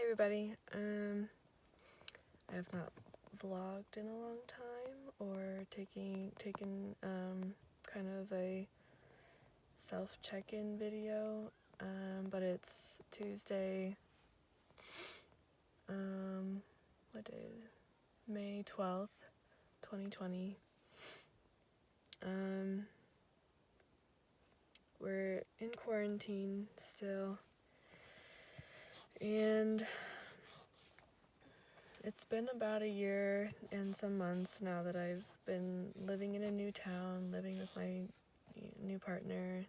everybody. I have not vlogged in a long time or taken kind of a self check-in video, but it's Tuesday, what day is it? May 12th, 2020. We're in quarantine still, and it's been about a year and some months now that I've been living in a new town, living with my new partner,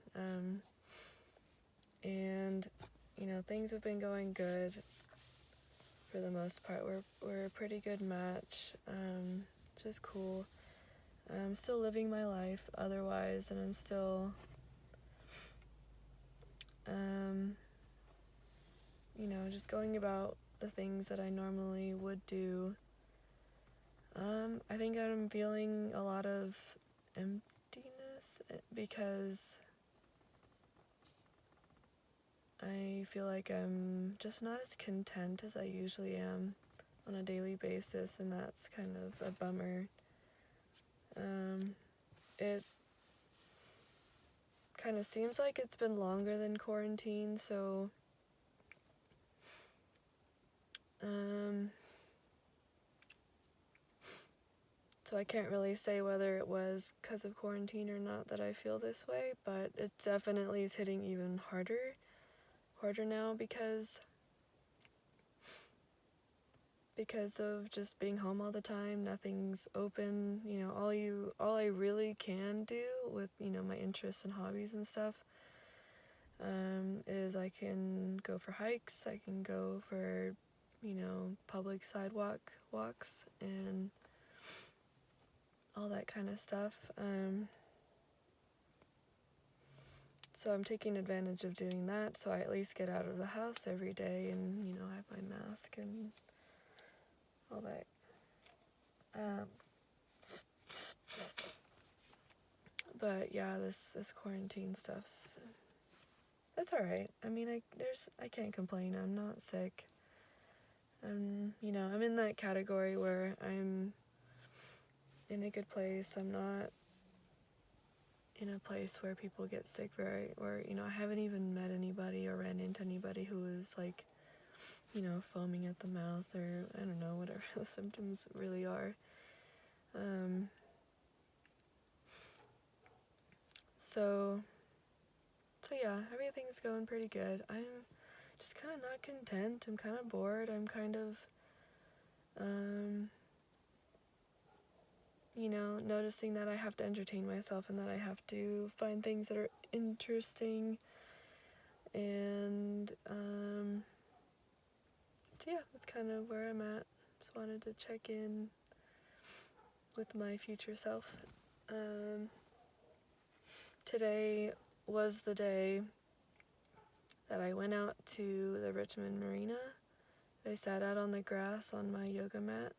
and things have been going good for the most part. We're a pretty good match, which is cool. I'm still living my life otherwise, and I'm still just going about the things that I normally would do. I think I'm feeling a lot of emptiness because I feel like I'm just not as content as I usually am on a daily basis, and that's kind of a bummer. It kind of seems like it's been longer than quarantine, so I can't really say whether it was because of quarantine or not that I feel this way, but it definitely is hitting even harder now because of just being home all the time. Nothing's open. All I really can do with my interests and hobbies and stuff is I can go for hikes, I can go for public sidewalk walks and all that kind of stuff. So I'm taking advantage of doing that, so I at least get out of the house every day and have my mask and all that. But yeah, this quarantine stuff's, that's all right. I mean, I can't complain. I'm not sick. I'm in that category where I'm in a good place. I'm not in a place where people get sick I haven't even met anybody or ran into anybody who is like, foaming at the mouth or I don't know, whatever the symptoms really are. So yeah, everything's going pretty good. I'm just kind of not content. I'm kind of bored. I'm kind of, noticing that I have to entertain myself and that I have to find things that are interesting. And, so yeah, that's kind of where I'm at. Just wanted to check in with my future self. Today was the day that I went out to the Richmond Marina. I sat out on the grass on my yoga mat,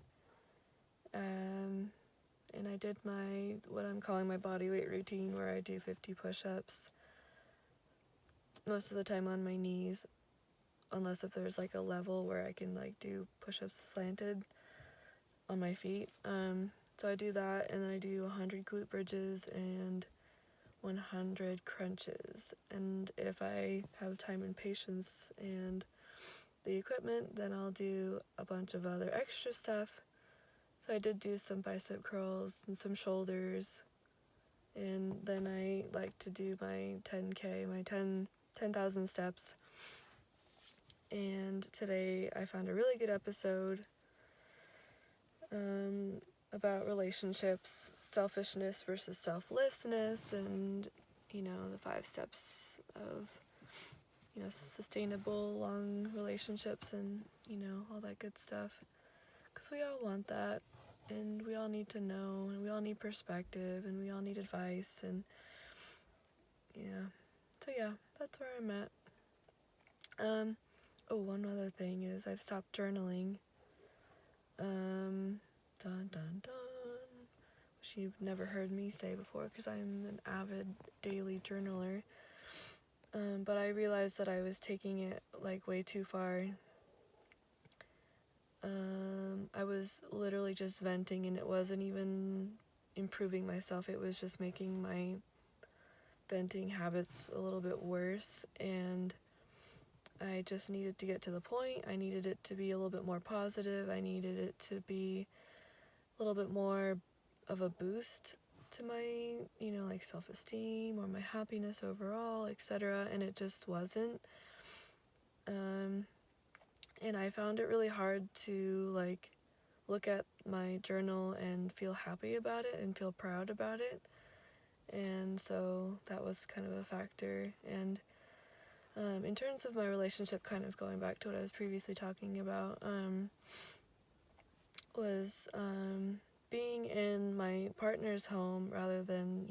and I did what I'm calling my body weight routine, where I do 50 push-ups, most of the time on my knees, unless if there's like a level where I can like do push-ups slanted on my feet. So I do that, and then I do 100 glute bridges and 100 crunches. And if I have time and patience and the equipment, then I'll do a bunch of other extra stuff. So I did do some bicep curls and some shoulders, and then I like to do my 10K, my 10,000 steps. And today I found a really good episode about relationships, selfishness versus selflessness, and the 5 steps of sustainable long relationships, and all that good stuff, because we all want that, and we all need to know, and we all need perspective, and we all need advice, and so yeah, that's where I'm at. One other thing is I've stopped journaling, dun dun dun, which you've never heard me say before because I'm an avid daily journaler. But I realized that I was taking it like way too far I was literally just venting, and it wasn't even improving myself. It was just making my venting habits a little bit worse, and I just needed to get to the point. I needed it to be a little bit more positive. I needed it to be a little bit more of a boost to my, like self-esteem or my happiness overall, etc. And it just wasn't. And I found it really hard to like look at my journal and feel happy about it and feel proud about it. And so that was kind of a factor. And in terms of my relationship, kind of going back to what I was previously talking about, was being in my partner's home rather than,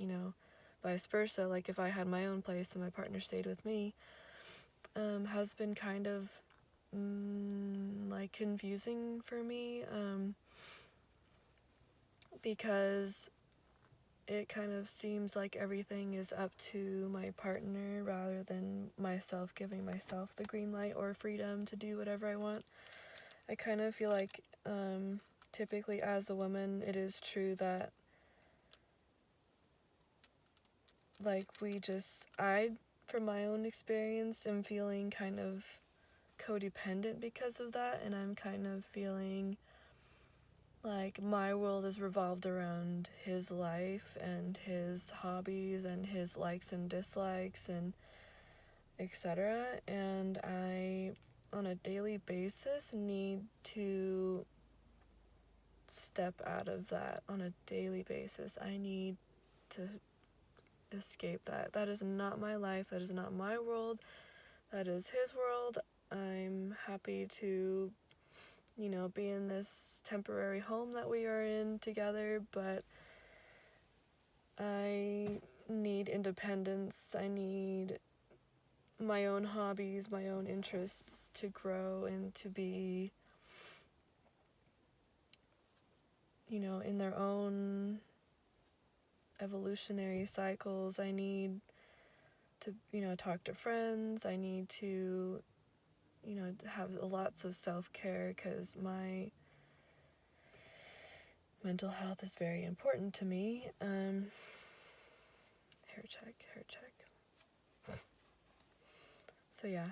vice versa. Like if I had my own place and my partner stayed with me, has been kind of like confusing for me, because it kind of seems like everything is up to my partner rather than myself giving myself the green light or freedom to do whatever I want. I kind of feel like typically as a woman, it is true that like I, from my own experience, am feeling kind of codependent because of that, and I'm kind of feeling like my world is revolved around his life and his hobbies and his likes and dislikes and etc. And I, on a daily basis, need to step out of that on a daily basis. I need to escape that. That is not my life. That is not my world. That is his world. I'm happy to, be in this temporary home that we are in together, but I need independence. I need my own hobbies, my own interests to grow and to be, in their own evolutionary cycles. I need to, talk to friends. I need to, have lots of self-care because my mental health is very important to me. Hair check. So yeah,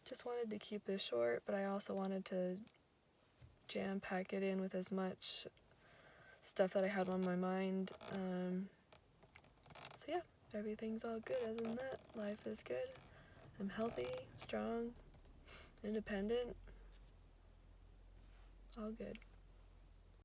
just wanted to keep this short, but I also wanted to jam pack it in with as much stuff that I had on my mind. So yeah, everything's all good. Other than that, life is good. I'm healthy, strong, independent, all good.